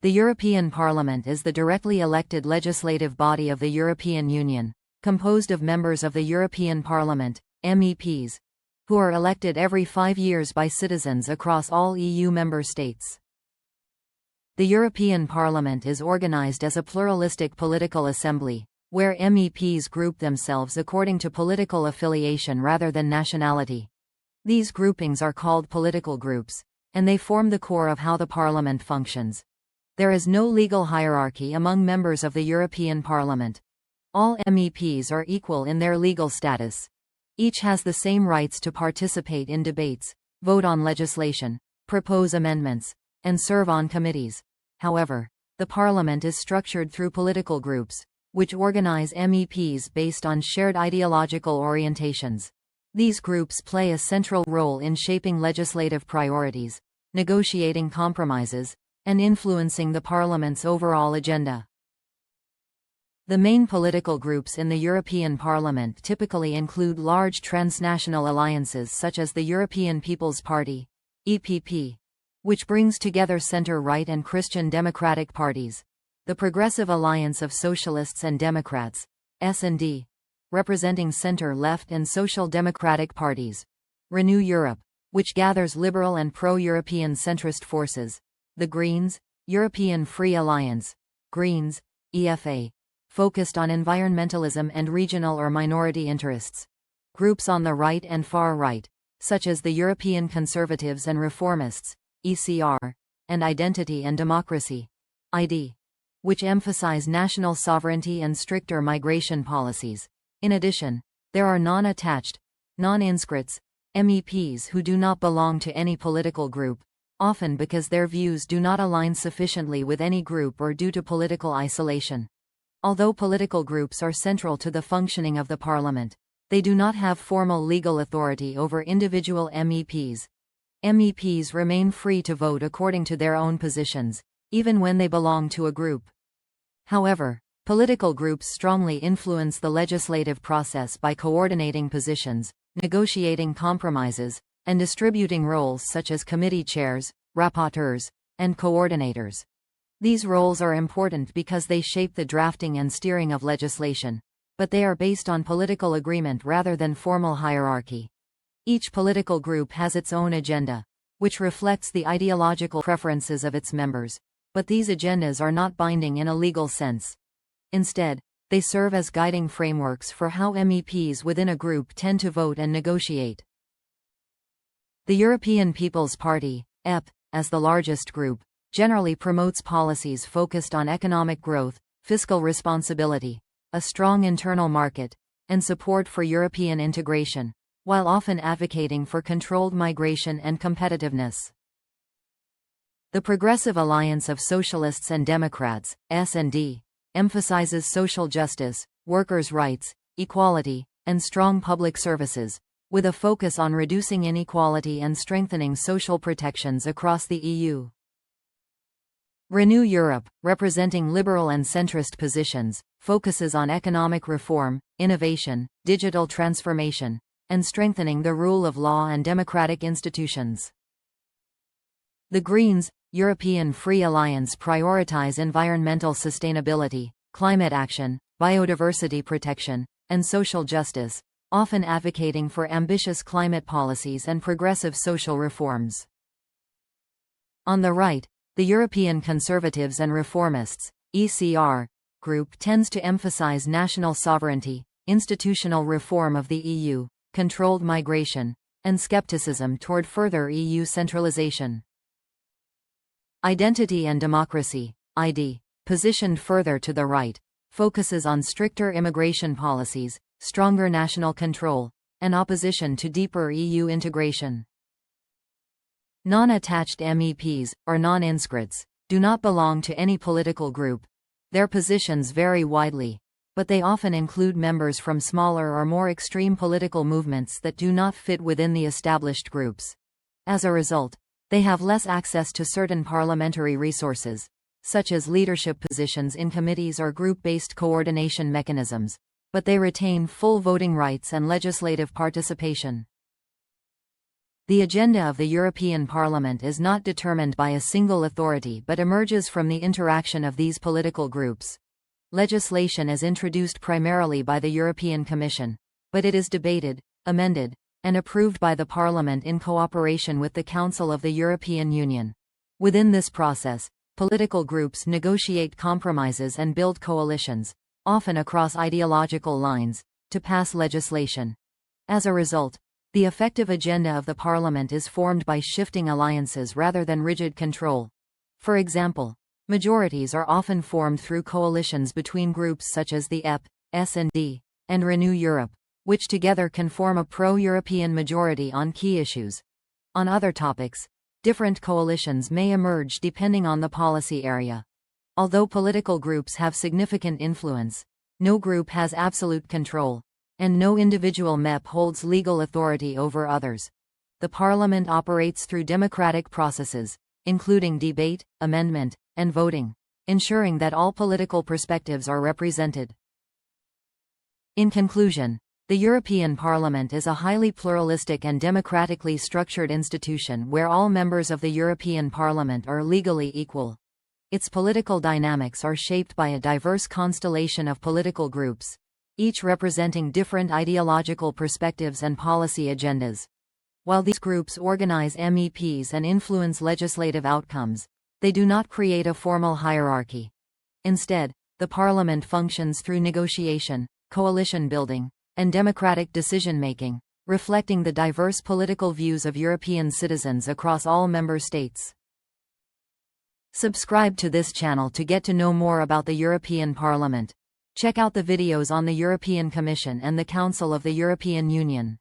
The European Parliament is the directly elected legislative body of the European Union, composed of members of the European Parliament, MEPs, who are elected every 5 years by citizens across all EU member states. The European Parliament is organized as a pluralistic political assembly, where MEPs group themselves according to political affiliation rather than nationality. These groupings are called political groups, and they form the core of how the Parliament functions. There is no legal hierarchy among members of the European Parliament. All MEPs are equal in their legal status. Each has the same rights to participate in debates, vote on legislation, propose amendments, and serve on committees. However, the Parliament is structured through political groups, which organize MEPs based on shared ideological orientations. These groups play a central role in shaping legislative priorities, negotiating compromises, and influencing the Parliament's overall agenda. The main political groups in the European Parliament typically include large transnational alliances such as the European People's Party, EPP, which brings together center-right and Christian democratic parties, the Progressive Alliance of Socialists and Democrats, S&D, representing center-left and social democratic parties, Renew Europe, which gathers liberal and pro-European centrist forces, the Greens, European Free Alliance, Greens, EFA, focused on environmentalism and regional or minority interests, groups on the right and far right, such as the European Conservatives and Reformists, ECR, and Identity and Democracy, ID, which emphasize national sovereignty and stricter migration policies. In addition, there are non-attached, non-inscrits, MEPs who do not belong to any political group, often because their views do not align sufficiently with any group or due to political isolation. Although political groups are central to the functioning of the Parliament, they do not have formal legal authority over individual MEPs. MEPs remain free to vote according to their own positions, even when they belong to a group. However, political groups strongly influence the legislative process by coordinating positions, negotiating compromises, and distributing roles such as committee chairs, rapporteurs, and coordinators. These roles are important because they shape the drafting and steering of legislation, but they are based on political agreement rather than formal hierarchy. Each political group has its own agenda, which reflects the ideological preferences of its members, but these agendas are not binding in a legal sense. Instead, they serve as guiding frameworks for how MEPs within a group tend to vote and negotiate. The European People's Party, EP, as the largest group, generally promotes policies focused on economic growth, fiscal responsibility, a strong internal market, and support for European integration, while often advocating for controlled migration and competitiveness. The Progressive Alliance of Socialists and Democrats, S&D, emphasizes social justice, workers' rights, equality, and strong public services, with a focus on reducing inequality and strengthening social protections across the EU. Renew Europe, representing liberal and centrist positions, focuses on economic reform, innovation, digital transformation, and strengthening the rule of law and democratic institutions. The Greens, European Free Alliance prioritize environmental sustainability, climate action, biodiversity protection, and social justice, often advocating for ambitious climate policies and progressive social reforms. On the right, the European Conservatives and Reformists, ECR, group tends to emphasize national sovereignty, institutional reform of the EU, controlled migration, and skepticism toward further EU centralization. Identity and Democracy, ID, positioned further to the right, focuses on stricter immigration policies, stronger national control, and opposition to deeper EU integration. Non-attached MEPs, or non-inscrits, do not belong to any political group. Their positions vary widely, but they often include members from smaller or more extreme political movements that do not fit within the established groups. As a result, they have less access to certain parliamentary resources, such as leadership positions in committees or group-based coordination mechanisms, but they retain full voting rights and legislative participation. The agenda of the European Parliament is not determined by a single authority but emerges from the interaction of these political groups. Legislation is introduced primarily by the European Commission, but it is debated, amended, and approved by the Parliament in cooperation with the Council of the European Union. Within this process, political groups negotiate compromises and build coalitions, often across ideological lines, to pass legislation. As a result, the effective agenda of the Parliament is formed by shifting alliances rather than rigid control. For example, majorities are often formed through coalitions between groups such as the EP, S&D, and Renew Europe, which together can form a pro-European majority on key issues. On other topics, different coalitions may emerge depending on the policy area. Although political groups have significant influence, no group has absolute control, and no individual MEP holds legal authority over others. The Parliament operates through democratic processes, including debate, amendment, and voting, ensuring that all political perspectives are represented. In conclusion, the European Parliament is a highly pluralistic and democratically structured institution where all members of the European Parliament are legally equal. Its political dynamics are shaped by a diverse constellation of political groups, each representing different ideological perspectives and policy agendas. While these groups organize MEPs and influence legislative outcomes, they do not create a formal hierarchy. Instead, the Parliament functions through negotiation, coalition building, and democratic decision-making, reflecting the diverse political views of European citizens across all member states. Subscribe to this channel to get to know more about the European Parliament. Check out the videos on the European Commission and the Council of the European Union.